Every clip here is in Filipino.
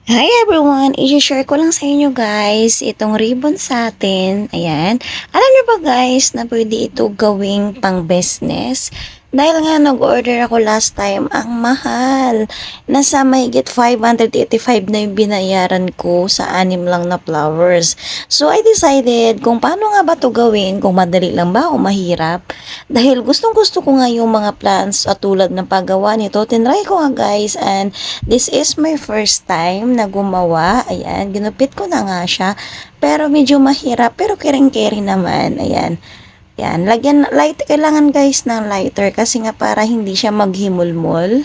Hi everyone! I-share ko lang sa inyo guys itong ribbon sa atin. Ayan. Alam niyo ba guys na pwede ito gawing pang business? Dahil nga nag-order ako last time, ang mahal. Nasa mahigit 585 na yung binayaran ko sa 6 lang na flowers. So I decided kung paano nga ba ito gawin, kung madali lang ba o mahirap. Dahil gustong gusto ko nga yung mga plants at tulad ng paggawa nito, tinry ko nga guys, and this is my first time na gumawa. Ayan, ginupit ko na nga siya. Pero medyo mahirap, pero kering-keri naman. Ayan. Yan, kailangan guys ng lighter kasi nga para hindi siya maghimulmol.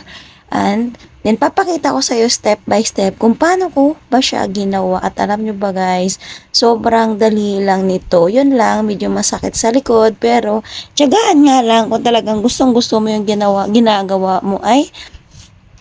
And then papakita ko sa iyo step by step kung paano ko ba siya ginawa. At alam nyo ba guys, sobrang dali lang nito. Yun lang, medyo masakit sa likod, pero tiyagaan nga lang kung talagang gustong-gusto mo yung ginagawa mo ay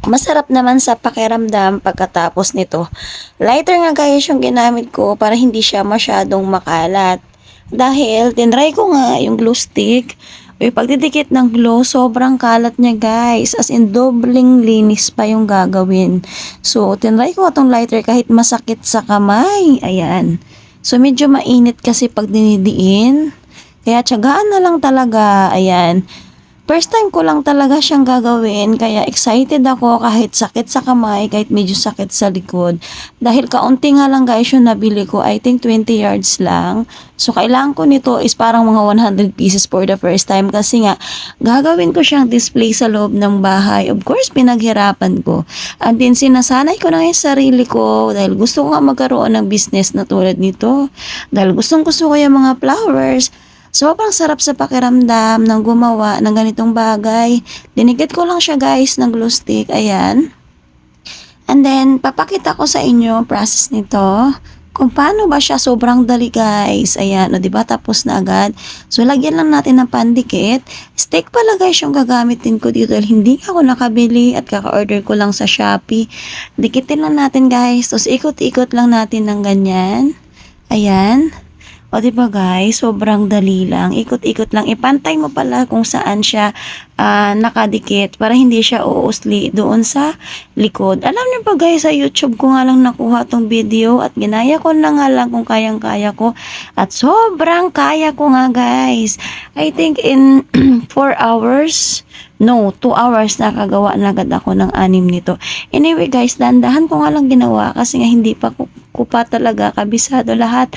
masarap naman sa pakiramdam pagkatapos nito. Lighter nga guys yung ginamit ko para hindi siya masyadong makalat. Dahil tinry ko nga yung glue stick. Uy, pagdidikit ng glue, sobrang kalat niya guys. As in, dobling linis pa yung gagawin. So, tinry ko itong lighter kahit masakit sa kamay. Ayan. So, medyo mainit kasi pag dinidiin. Kaya tiyagaan na lang talaga. Ayan. First time ko lang talaga siyang gagawin, kaya excited ako kahit sakit sa kamay, kahit medyo sakit sa likod. Dahil kaunti nga lang guys yung nabili ko, I think 20 yards lang. So kailangan ko nito is parang mga 100 pieces for the first time kasi nga gagawin ko siyang display sa loob ng bahay. Of course, pinaghirapan ko. And then sinasanay ko na yung sarili ko dahil gusto ko nga magkaroon ng business na tulad nito. Dahil gustong gusto ko yung mga flowers. Sobrang sarap sa pakiramdam ng gumawa ng ganitong bagay. Dinikit ko lang siya guys ng glue stick. Ayan. And then, papakita ko sa inyo process nito. Kung paano ba siya sobrang dali guys. Ayan. O diba tapos na agad. So, lagyan lang natin ng pandikit. Stick pala guys yung gagamitin ko dito. Dahil hindi ako nakabili at kaka-order ko lang sa Shopee. Dikitin lang natin guys. Tapos, ikot-ikot lang natin ng ganyan. Ayan. O diba guys, sobrang dali lang. Ikot-ikot lang. Ipantay mo pala kung saan siya nakadikit para hindi siya uusli doon sa likod. Alam niyo pa guys, sa YouTube ko nga lang nakuha tong video at ginaya ko na nga lang kung kayang-kaya ko. At sobrang kaya ko nga guys. I think in 4 hours, no, 2 hours nakagawa na agad ako ng 6 nito. Anyway guys, dandahan ko nga lang ginawa kasi nga hindi pa ko pa talaga kabisado lahat.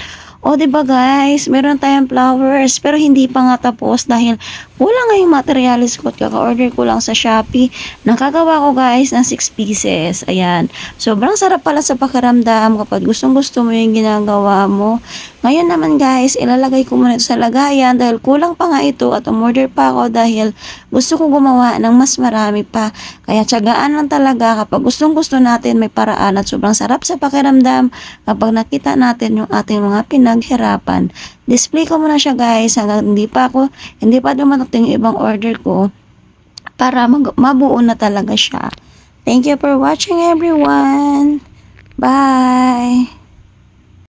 O, diba guys, meron tayong flowers, pero hindi pa nga tapos dahil kulang nga yung materialis ko at kaka-order ko lang sa Shopee. Nakagawa ko guys ng 6 pieces. Ayan. Sobrang sarap pala sa pakiramdam kapag gustong-gusto mo yung ginagawa mo. Ngayon naman guys, ilalagay ko muna ito sa lagayan dahil kulang pa nga ito at umorder pa ako dahil gusto ko gumawa ng mas marami pa. Kaya tiyagaan lang talaga kapag gustong-gusto natin may paraan at sobrang sarap sa pakiramdam kapag nakita natin yung ating mga pinaghirapan. Display ko muna siya guys hanggang hindi pa dumadating yung ibang order ko para mabuo na talaga siya. Thank you for watching everyone. Bye!